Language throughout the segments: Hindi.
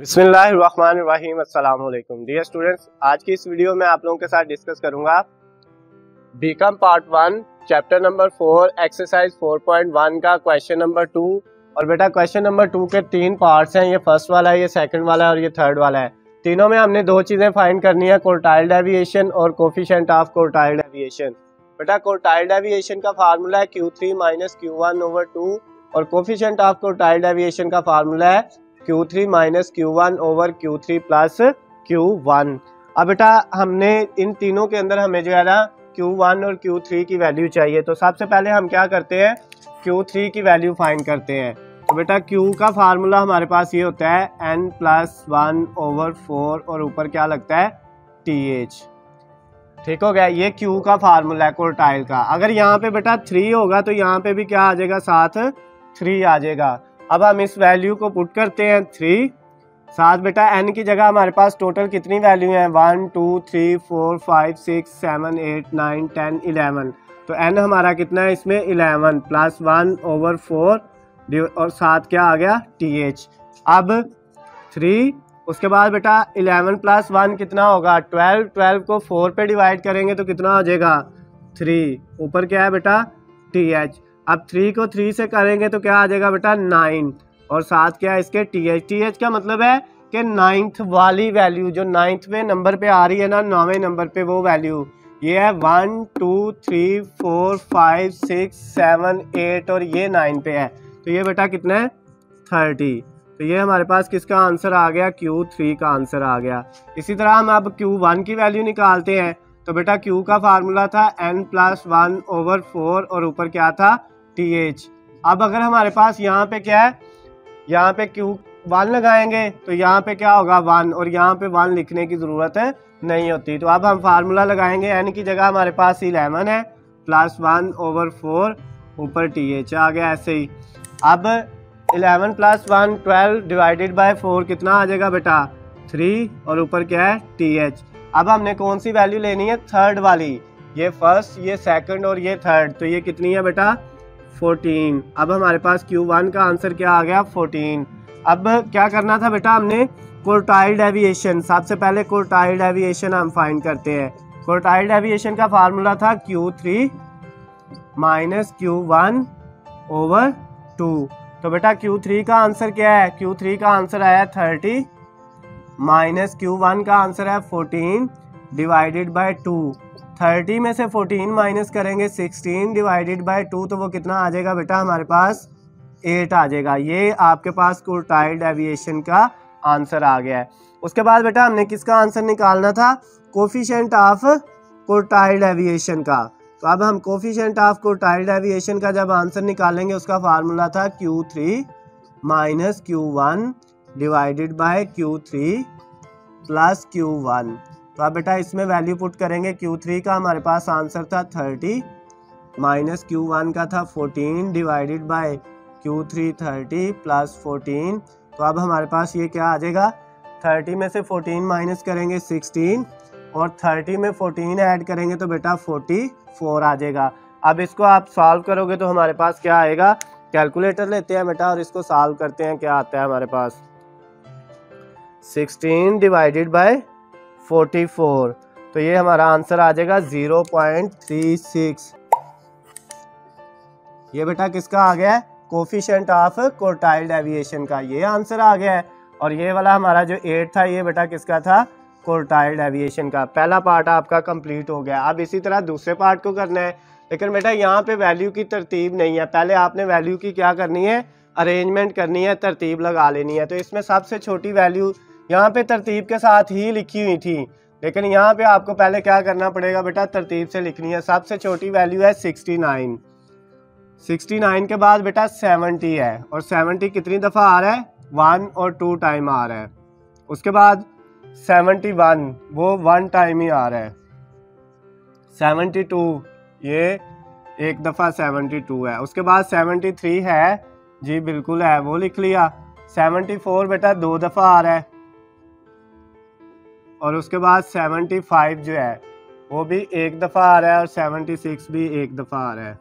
बिस्मिल्लाहिर्रहमानिर्रहीम। अस्सलाम वालेकुम डियर स्टूडेंट्स, आज की इस वीडियो में आप लोगों के साथ डिस्कस करूंगा BCom part 1 chapter number 4 exercise 4.1 का क्वेश्चन नंबर 2। और बेटा क्वेश्चन नंबर 2 के 3 पार्ट्स हैं, ये फर्स्ट वाला है, ये सेकंड वाला है और ये थर्ड वाला है। तीनों में हमने दो चीज़ें फाइंड करनी है, क्वार्टाइल डेविएशन और कोफिशिएंट ऑफ क्वार्टाइल डेविएशन। बेटा क्वार्टाइल डेविएशन का फार्मूला है Q3 माइनस Q1/2 और कोफिशिएंट ऑफ क्वार्टाइल डेविएशन का फार्मूला है Q3 minus Q1/Q3 plus Q1। अब बेटा हमने इन तीनों के अंदर हमें जो है ना Q1 और Q3 की वैल्यू चाहिए, तो सबसे पहले हम क्या करते हैं, Q3 की वैल्यू फाइंड करते हैं। तो बेटा Q का फार्मूला हमारे पास ये होता है n+1/4 और ऊपर क्या लगता है TH। ठीक हो गया, ये Q का फार्मूला है क्वार्टाइल का। अगर यहाँ पे बेटा 3 होगा तो यहाँ पे भी क्या आ जाएगा, साथ 3 आ जाएगा। अब हम इस वैल्यू को पुट करते हैं 3 साथ। बेटा n की जगह हमारे पास टोटल कितनी वैल्यू है, 1 2 3 4 5 6 7 8 9 10 11। तो n हमारा कितना है इसमें 11 +1/4 और साथ क्या आ गया TH। अब 3 उसके बाद बेटा 11 + 1 कितना होगा 12। 12 को 4 पे डिवाइड करेंगे तो कितना हो जाएगा 3, ऊपर क्या है बेटा TH। अब 3 को 3 से करेंगे तो क्या आ जाएगा बेटा 9 और साथ क्या है इसके TH। TH का मतलब है कि 9th वाली वैल्यू जो 9वें नंबर पे आ रही है ना, 9वें नंबर पे वो वैल्यू ये है 1 2 3 4 5 6 7 8 और ये 9 पे है, तो ये बेटा कितना है 30। तो ये हमारे पास किसका आंसर आ गया, Q3 का आंसर आ गया। इसी तरह हम अब Q1 की वैल्यू निकालते हैं। तो बेटा Q का फार्मूला था n+1/4 और ऊपर क्या था TH। अब अगर हमारे पास यहाँ पे क्या है, यहाँ पे Q1 लगाएंगे तो यहाँ पे क्या होगा 1 और यहाँ पे 1 लिखने की ज़रूरत है नहीं होती। तो अब हम फार्मूला लगाएंगे, n की जगह हमारे पास 11 है +1/4 ऊपर TH आ गया ऐसे ही। अब 11 + 1 12 डिवाइडेड बाय 4 कितना आ जाएगा बेटा 3 और ऊपर क्या है TH। अब हमने कौन सी वैल्यू लेनी है, थर्ड वाली, ये फर्स्ट ये सेकंड और ये थर्ड, तो ये कितनी है बेटा 14। अब हमारे पास Q1 का आंसर क्या आ गया 14। अब क्या करना था बेटा, हमने क्वार्टाइल डेविएशन, सबसे पहले क्वार्टाइल डेविएशन हम फाइंड करते हैं। क्वार्टाइल डेविएशन का फार्मूला था Q3 माइनस Q1/2। तो बेटा Q3 का आंसर क्या है, Q3 का आंसर आया 30 माइनस Q1 का आंसर है 14 डिवाइडेड बाय 2। 30 में से 14 माइनस करेंगे 16 डिवाइडेड बाय 2, तो वो कितना आ जाएगा बेटा हमारे पास 8 आ जाएगा। ये आपके पास क्वार्टाइल डेविएशन का आंसर आ गया है। उसके बाद बेटा हमने किसका आंसर निकालना था, कोफिशिएंट ऑफ क्वार्टाइल डेविएशन का। तो अब हम कोफिशिएंट ऑफ क्वार्टाइल डेविएशन का जब आंसर निकालेंगे उसका फार्मूला था Q3 minus Q1 divided by Q3 plus Q1। तो अब बेटा इसमें वैल्यू पुट करेंगे, Q3 का हमारे पास आंसर था 30 माइनस Q1 का था 14 डिवाइडेड बाय Q3 30 प्लस 14। तो अब हमारे पास ये क्या आ जाएगा, 30 में से 14 माइनस करेंगे 16 और 30 में 14 ऐड करेंगे तो बेटा 44 आ जाएगा। अब इसको आप सॉल्व करोगे तो हमारे पास क्या आएगा, कैलकुलेटर लेते हैं बेटा और इसको सॉल्व करते हैं, क्या आता है हमारे पास 16 डिवाइडेड बाय 44, तो ये हमारा आंसर आ जाएगा 0.36। ये बेटा किसका आ गया है, कोफिशिएंट ऑफ क्वार्टाइल डेविएशन का, ये आंसर आ गया है। और ये वाला हमारा जो 8 था ये बेटा किसका था, क्वार्टाइल डेविएशन का। पहला पार्ट आपका कंप्लीट हो गया। अब इसी तरह दूसरे पार्ट को करना है, लेकिन बेटा यहाँ पे वैल्यू की तरतीब नहीं है, पहले आपने वैल्यू की क्या करनी है, अरेंजमेंट करनी है, तरतीब लगा लेनी है। तो इसमें सबसे छोटी वैल्यू यहाँ पे तरतीब के साथ ही लिखी हुई थी, लेकिन यहाँ पे आपको पहले क्या करना पड़ेगा बेटा, तरतीब से लिखनी है। सबसे छोटी वैल्यू है 69। 69 के बाद बेटा 70 है और 70 कितनी दफ़ा आ रहा है, 1 और 2 टाइम आ रहा है। उसके बाद 71 वो 1 टाइम ही आ रहा है। 72 ये एक दफ़ा 72 है। उसके बाद 73 है, जी बिल्कुल है, वो लिख लिया। 74 बेटा 2 दफ़ा आ रहा है और उसके बाद 75 जो है वो भी एक दफ़ा आ रहा है और 76 भी एक दफ़ा आ रहा है।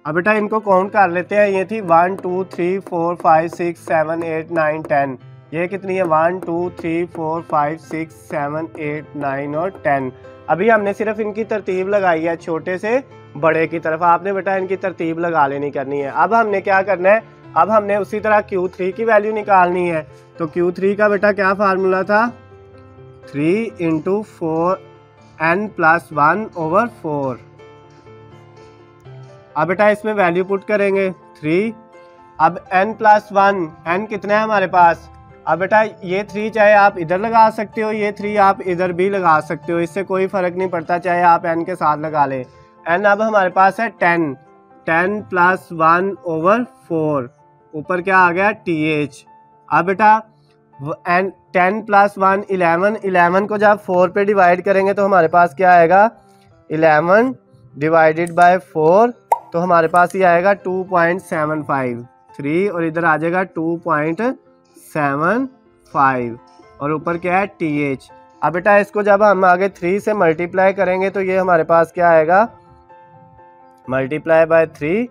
अब बेटा इनको काउंट कर लेते हैं। ये थी 1 2 3 4 5 6 7 8 9 10। ये कितनी है 1 2 3 4 5 6 7 8 9 और 10। अभी हमने सिर्फ इनकी तरतीब लगाई है छोटे से बड़े की तरफ। आपने बेटा इनकी तरतीब लगा लेनी करनी है। अब हमने क्या करना है, अब हमने उसी तरह Q3 की वैल्यू निकालनी है। तो Q3 का बेटा क्या फार्मूला था, 3 × 4n+1/4। अब बेटा इसमें वैल्यू पुट करेंगे 3। अब n+1, n कितना है हमारे पास। अब बेटा ये 3 चाहे आप इधर लगा सकते हो, ये 3 आप इधर भी लगा सकते हो, इससे कोई फ़र्क नहीं पड़ता, चाहे आप n के साथ लगा लें। n अब हमारे पास है 10, 10+1/4। ऊपर क्या आ गया th। अब बेटा 10+1 11, 11 को जब 4 पे डिवाइड करेंगे तो हमारे पास क्या आएगा 11 डिवाइडेड बाय 4, तो हमारे पास ये आएगा 2.75। 3 और इधर आ जाएगा 2.75 और ऊपर क्या है th। अब बेटा इसको जब हम आगे 3 से मल्टीप्लाई करेंगे तो ये हमारे पास क्या आएगा, मल्टीप्लाई बाय 3,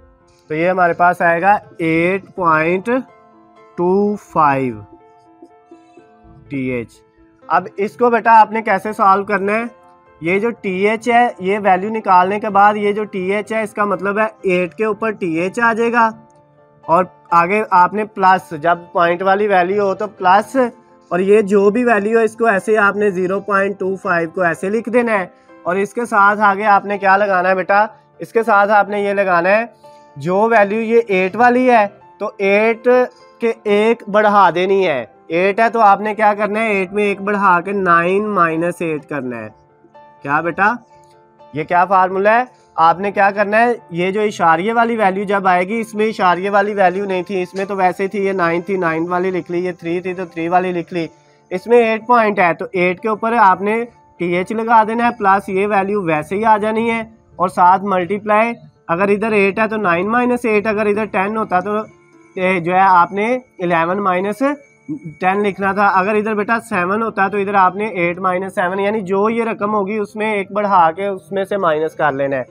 तो ये हमारे पास आएगा 8.25 th। अब इसको बेटा आपने कैसे सॉल्व करना है, ये जो th है ये वैल्यू निकालने के बाद ये जो th है इसका मतलब है 8 के ऊपर th आ जाएगा और आगे आपने प्लस, जब पॉइंट वाली वैल्यू हो तो प्लस, और ये जो भी वैल्यू है इसको ऐसे आपने 0.25 को ऐसे लिख देना है। और इसके साथ आगे आपने क्या लगाना है बेटा, इसके साथ आपने ये लगाना है जो वैल्यू ये 8 वाली है तो 8 के 1 बढ़ा देनी है। 8 है तो आपने क्या करना है 8 में 1 बढ़ा के 9 - 8 करना है। क्या बेटा ये क्या फार्मूला है, आपने क्या करना है, ये जो इशारिये वाली वैल्यू जब आएगी, इसमें इशारिये वाली वैल्यू नहीं थी, इसमें तो वैसे थी, ये 9 थी 9 वाली लिख ली, ये 3 थी तो 3 वाली लिख ली। इसमें 8 पॉइंट है तो 8 के ऊपर आपने th लगा देना है, प्लस ये वैल्यू वैसे ही आ जानी है और साथ मल्टीप्लाई, अगर इधर 8 है तो 9 - 8, अगर इधर 10 होता तो जो है आपने 11 - 10 लिखना था, अगर इधर बेटा 7 होता तो इधर आपने 8 - 7, यानी जो ये रकम होगी उसमें 1 बढ़ा के उसमें से माइनस कर लेना है।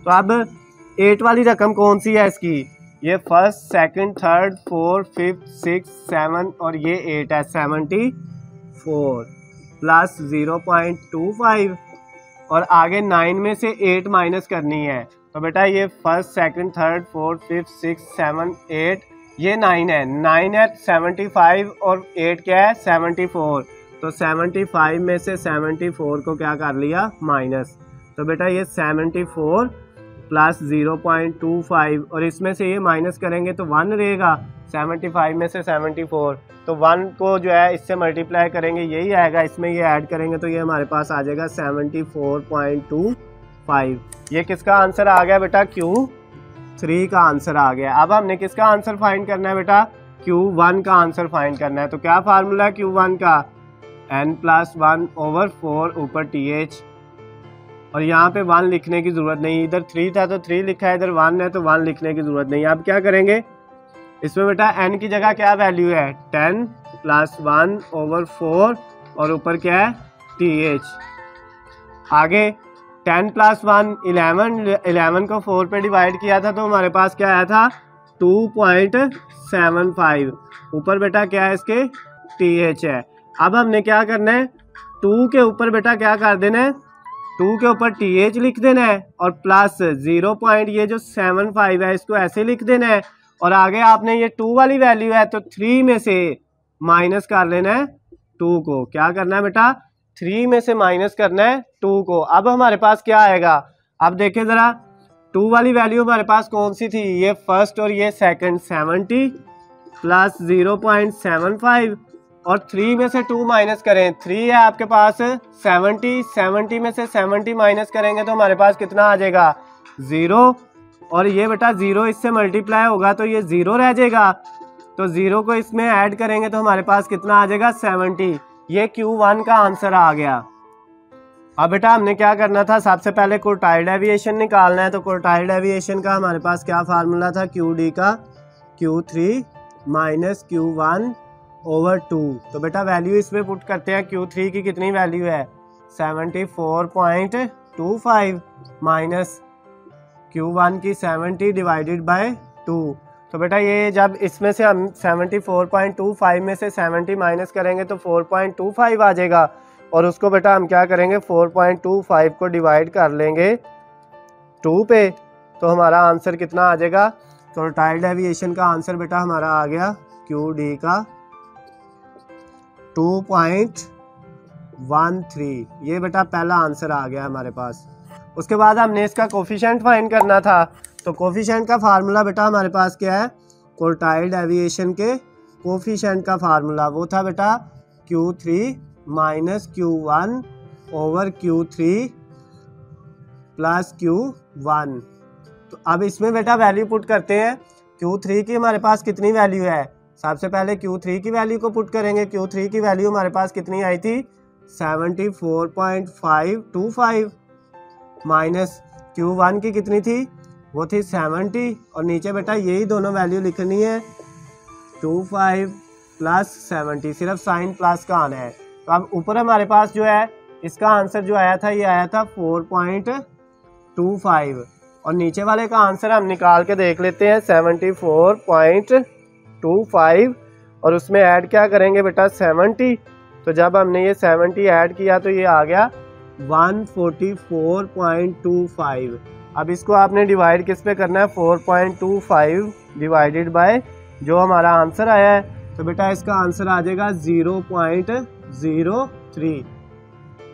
तो अब 8 वाली रकम कौन सी है इसकी, ये first, second, third, fourth, fifth, 6, 7 और ये 8 है, 74 प्लस 0.25 और आगे 9 में से 8 माइनस करनी है। तो बेटा ये first, second, third, fourth, fifth, 6, 7, 8, ये 9 है, 9 है 75 और 8 क्या है 74, तो 75 में से 74 को क्या कर लिया माइनस, तो बेटा ये 74 प्लस 0.25 और इसमें से ये माइनस करेंगे तो 1 रहेगा, 75 में से 74, तो 1 को जो है इससे मल्टीप्लाई करेंगे यही आएगा, इसमें ये ऐड करेंगे तो ये हमारे पास आ जाएगा 74.25। ये किसका आंसर आ गया बेटा, Q3 का आंसर आ गया। अब हमने किसका आंसर फाइंड करना है बेटा, Q1 का आंसर फाइंड करना है। तो क्या फार्मूला है Q1 का, n+1/4 ऊपर th, और यहाँ पे 1 लिखने की ज़रूरत नहीं, इधर 3 था तो 3 लिखा है, इधर 1 है तो 1 लिखने की ज़रूरत नहीं। अब क्या करेंगे, इसमें बेटा n की जगह क्या वैल्यू है 10+1/4 और ऊपर क्या है th। आगे 10+1 11 को 4 पे डिवाइड किया था तो हमारे पास क्या आया था 2.75, ऊपर बेटा क्या है इसके th है। अब हमने क्या करना है 2 के ऊपर बेटा क्या कर देना है, 2 के ऊपर th लिख देना है और प्लस 0. ये जो 75 है इसको ऐसे लिख देना है और आगे आपने ये 2 वाली वैल्यू है तो 3 में से माइनस कर लेना है 2 को। क्या करना है बेटा 3 में से माइनस करना है 2 को। अब हमारे पास क्या आएगा, अब देखें ज़रा 2 वाली वैल्यू हमारे पास कौन सी थी, ये फर्स्ट और ये सेकंड, 70 प्लस 0.75 और 3 में से 2 माइनस करें, 3 है आपके पास 70 में से 70 माइनस करेंगे तो हमारे पास कितना आ जाएगा 0, और ये बेटा 0 इससे मल्टीप्लाई होगा तो ये 0 रह जाएगा, तो 0 को इसमें ऐड करेंगे तो हमारे पास कितना आ जाएगा 70। ये Q1 का आंसर आ गया। अब बेटा हमने क्या करना था, सबसे पहले क्वार्टाइल डेविएशन निकालना है। तो क्वार्टाइल डेविएशन का हमारे पास क्या फार्मूला था, QD का Q3 - Q1/2। तो बेटा वैल्यू इसमें पुट करते हैं, Q3 की कितनी वैल्यू है 74.25 माइनस Q1 की 70 डिवाइडेड बाय 2। तो बेटा ये जब इसमें से हम 74.25 में से 70 माइनस करेंगे तो 4.25 आ जाएगा, और उसको बेटा हम क्या करेंगे 4.25 को डिवाइड कर लेंगे 2 पे, तो हमारा आंसर कितना आ जाएगा। तो टाइल डेविएशन का आंसर बेटा हमारा आ गया QD का 2.13। ये बेटा पहला आंसर आ गया हमारे पास। उसके बाद हमने इसका कोफिशिएंट फाइंड करना था, तो कोफिशिएंट का फार्मूला बेटा हमारे पास क्या है, क्वार्टाइल डेविएशन के कोफिशिएंट का फार्मूला वो था बेटा Q3 minus Q1 over Q3 plus Q1। तो अब इसमें बेटा वैल्यू पुट करते हैं। Q3 की हमारे पास कितनी वैल्यू है, सबसे पहले Q3 की वैल्यू को पुट करेंगे। Q3 की वैल्यू हमारे पास कितनी आई थी 74.525 माइनस Q1 की कितनी थी, वो थी 70, और नीचे बेटा यही दोनों वैल्यू लिखनी है 25 प्लस 70, सिर्फ साइन प्लस का आना है। तो अब ऊपर हमारे पास जो है इसका आंसर जो आया था ये आया था 4.25, और नीचे वाले का आंसर हम निकाल के देख लेते हैं 74.25, और उसमें ऐड क्या करेंगे बेटा 70। तो जब हमने ये 70 ऐड किया तो ये आ गया 144.25। अब इसको आपने डिवाइड किस पे करना है 4.25 डिवाइडेड बाय जो हमारा आंसर आया है, तो बेटा इसका आंसर आ जाएगा 0.03।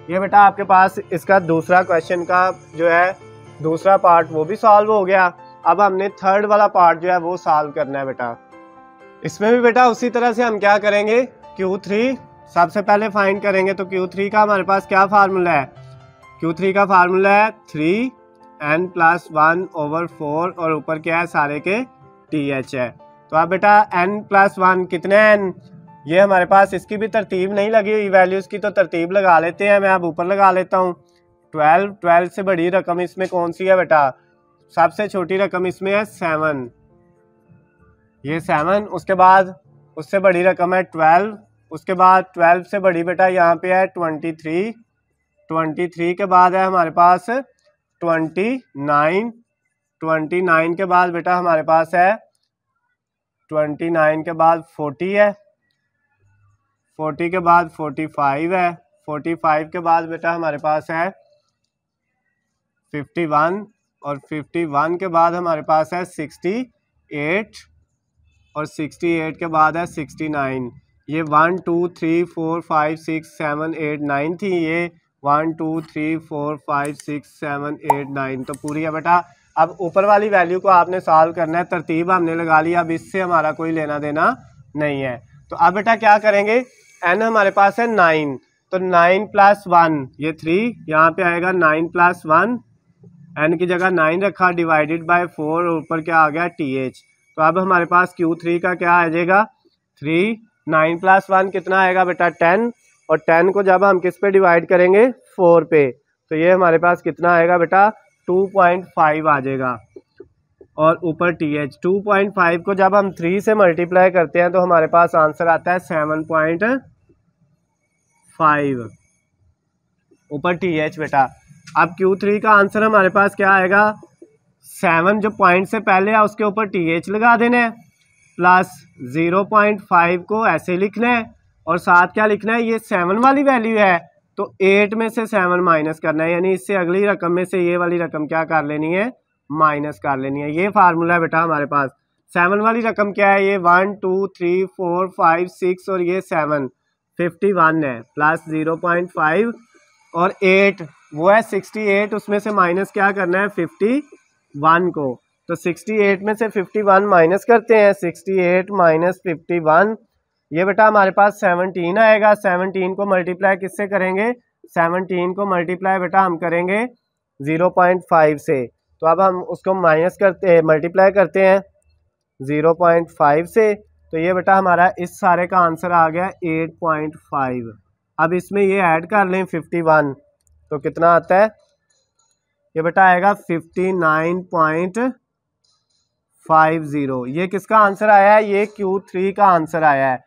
ये बेटा आपके पास इसका दूसरा क्वेश्चन का जो है दूसरा पार्ट वो भी सॉल्व हो गया। अब हमने थर्ड वाला पार्ट जो है वो सॉल्व करना है बेटा। इसमें भी बेटा उसी तरह से हम क्या करेंगे Q3 सबसे पहले फाइंड करेंगे। तो Q3 का हमारे पास क्या फार्मूला है, Q3 का फार्मूला है 3n+1 ओवर 4, और ऊपर क्या है सारे के TH है। तो अब बेटा n+1 कितने n, ये हमारे पास इसकी भी तरतीब नहीं लगी हुई, वैल्यूज़ की तो तरतीब लगा लेते हैं। मैं अब ऊपर लगा लेता हूँ 12 से बड़ी रकम इसमें कौन सी है बेटा, सबसे छोटी रकम इसमें है 7, ये 7। उसके बाद उससे बड़ी रकम है 12, उसके बाद 12 से बड़ी बेटा यहाँ पे है 23, 23 के बाद है हमारे पास 29, 29 के बाद बेटा हमारे पास है 29 के बाद 40 है, 40 के बाद 45 है, 45 के बाद बेटा हमारे पास है 51, और 51 के बाद हमारे पास है 68, और 68 के बाद है 69। ये 1 2 3 4 5 6 7 8 9 थी, ये 1 2 3 4 5 6 7 8 9 तो पूरी है बेटा। अब ऊपर वाली वैल्यू को आपने सॉल्व करना है, तरतीब हमने लगा ली, अब इससे हमारा कोई लेना देना नहीं है। तो अब बेटा क्या करेंगे, n हमारे पास है 9, तो 9+1 ये 3, यहाँ पे आएगा 9+1, n की जगह 9 रखा डिवाइडेड बाय 4, और ऊपर क्या आ गया TH। तो अब हमारे पास Q3 का क्या आ जाएगा 3, 9+1 कितना आएगा बेटा 10, और 10 को जब हम किस पे डिवाइड करेंगे 4 पे, तो ये हमारे पास कितना आएगा बेटा 2.5 आ जाएगा, और ऊपर TH। 2.5 को जब हम 3 से मल्टीप्लाई करते हैं तो हमारे पास आंसर आता है 7.5, ऊपर TH बेटा। अब Q3 का आंसर हमारे पास क्या आएगा, 7 जो पॉइंट से पहले है उसके ऊपर TH लगा देना है, प्लस 0.5 को ऐसे लिखना है, और साथ क्या लिखना है, ये 7 वाली वैल्यू है तो 8 में से 7 माइनस करना है, यानी इससे अगली रकम में से ये वाली रकम क्या कर लेनी है, माइनस कर लेनी है। ये फार्मूला है बेटा हमारे पास। 7 वाली रकम क्या है, ये 1 2 3 4 5 6 और ये 7 51 है, प्लस 0.5 और 8 वो है 68, उसमें से माइनस क्या करना है 51 को, तो 68 में से 51 माइनस करते हैं, 68 माइनस 51, ये बेटा हमारे पास 17 आएगा। 17 को मल्टीप्लाई किससे करेंगे, 17 को मल्टीप्लाई बेटा हम करेंगे 0.5 से, तो अब हम उसको माइनस करते हैं, मल्टीप्लाई करते हैं 0.5 से, तो ये बेटा हमारा इस सारे का आंसर आ गया 8.5। अब इसमें ये ऐड कर लें 51, तो कितना आता है, ये बेटा आएगा 59.50। ये किसका आंसर आया है, ये Q3 का आंसर आया है।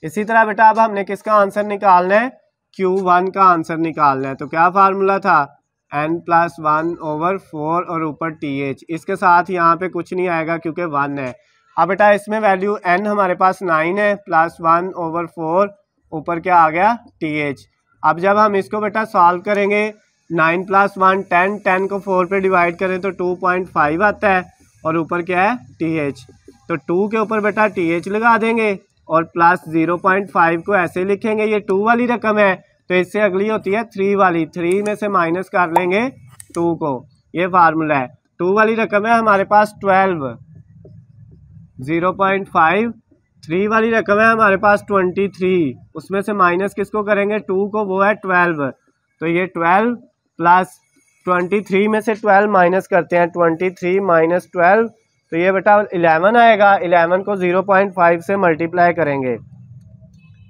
इसी तरह बेटा अब हमने किसका आंसर निकालना है, Q1 का आंसर निकालना है। तो क्या फार्मूला था, n+1/4 और ऊपर TH, इसके साथ यहाँ पे कुछ नहीं आएगा क्योंकि 1 है। अब बेटा इसमें वैल्यू n हमारे पास 9 है, +1/4 ऊपर क्या आ गया TH। अब जब हम इसको बेटा सॉल्व करेंगे 9 + 1 10, 10 को 4 पे डिवाइड करें तो 2.5 आता है और ऊपर क्या है TH। तो 2 के ऊपर बेटा TH लगा देंगे और प्लस 0.5 को ऐसे लिखेंगे। ये 2 वाली रकम है तो इससे अगली होती है 3 वाली, 3 में से माइनस कर लेंगे 2 को, ये फार्मूला है। 2 वाली रकम है हमारे पास 12, 0.5। 3 वाली रकम है हमारे पास 23, उसमें से माइनस किसको करेंगे 2 को, वो है 12। तो ये 12 प्लस 23 में से 12 माइनस करते हैं, 23 माइनस 12 तो ये बेटा 11 आएगा। 11 को 0.5 से मल्टीप्लाई करेंगे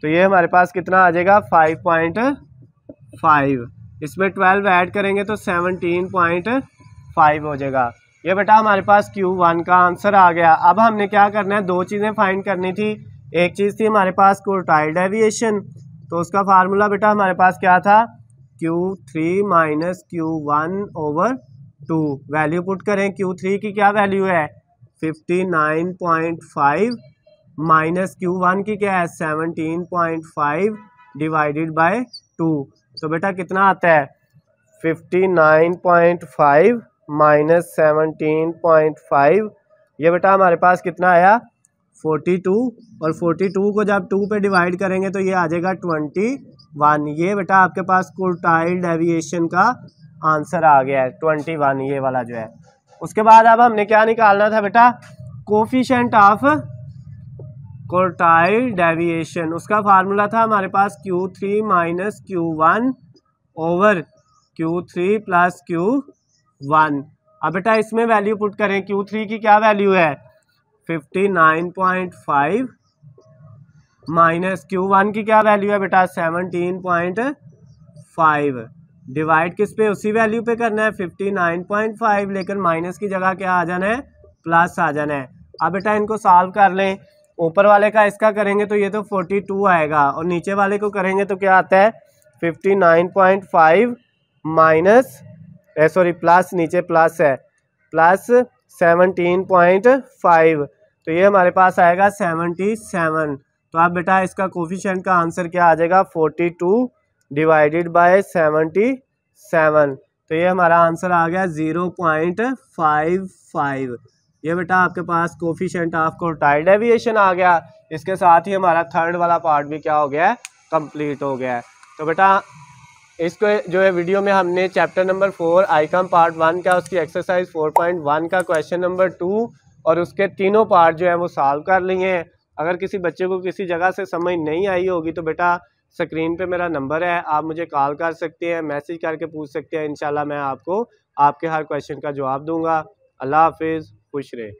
तो ये हमारे पास कितना आ जाएगा 5.5। इसमें 12 ऐड करेंगे तो 17.5 हो जाएगा। ये बेटा हमारे पास Q1 का आंसर आ गया। अब हमने क्या करना है, दो चीज़ें फाइंड करनी थी। एक चीज़ थी हमारे पास क्वार्टाइल डेविएशन, तो उसका फार्मूला बेटा हमारे पास क्या था, Q3 minus Q1/2। Value put करें, Q3 की क्या वैल्यू है 59.5 माइनस Q1 की क्या है 17.5 डिवाइडेड बाय 2। तो बेटा कितना आता है 59.5 माइनस 17.5, ये बेटा हमारे पास कितना आया 42। और 42 को जब 2 पे डिवाइड करेंगे तो ये आ जाएगा 21। ये बेटा आपके पास क्वार्टाइल डेविएशन का आंसर आ गया है 21, ये वाला जो है। उसके बाद अब हमने क्या निकालना था बेटा, कोफिशिएंट ऑफ क्वार्टाइल डेविएशन। उसका फार्मूला था हमारे पास Q3 minus Q1 over Q3 plus Q1। अब बेटा इसमें वैल्यू पुट करें, Q3 की क्या वैल्यू है 59.5 माइनस Q1 की क्या वैल्यू है बेटा 17.5, डिवाइड किस पे, उसी वैल्यू पे करना है 59.5, लेकिन माइनस की जगह क्या आ जाना है प्लस आ जाना है। अब बेटा इनको सॉल्व कर लें, ऊपर वाले का इसका करेंगे तो ये तो 42 आएगा और नीचे वाले को करेंगे तो क्या आता है 59.5 माइनस प्लस, नीचे प्लस है, प्लस 17.5 तो ये हमारे पास आएगा 77। तो अब बेटा इसका कोफिशिएंट का आंसर क्या आ जाएगा 42 डिवाइडेड बाय 77, तो ये हमारा आंसर आ गया 0.55। ये बेटा आपके पास कोफिशिएंट ऑफ क्वार्टाइल डेविएशन आ गया। इसके साथ ही हमारा थर्ड वाला पार्ट भी क्या हो गया है, कंप्लीट हो गया है। तो बेटा इसको जो है वीडियो में हमने चैप्टर नंबर 4 आइकम पार्ट 1 का, उसकी एक्सरसाइज 4.1 का क्वेश्चन नंबर 2 और उसके तीनों पार्ट जो है वो सॉल्व कर लिए हैं। अगर किसी बच्चे को किसी जगह से समझ नहीं आई होगी तो बेटा स्क्रीन पे मेरा नंबर है, आप मुझे कॉल कर सकते हैं, मैसेज करके पूछ सकते हैं। इंशाल्लाह मैं आपको आपके हर क्वेश्चन का जवाब दूंगा। अल्लाह हाफिज़, खुश रहे।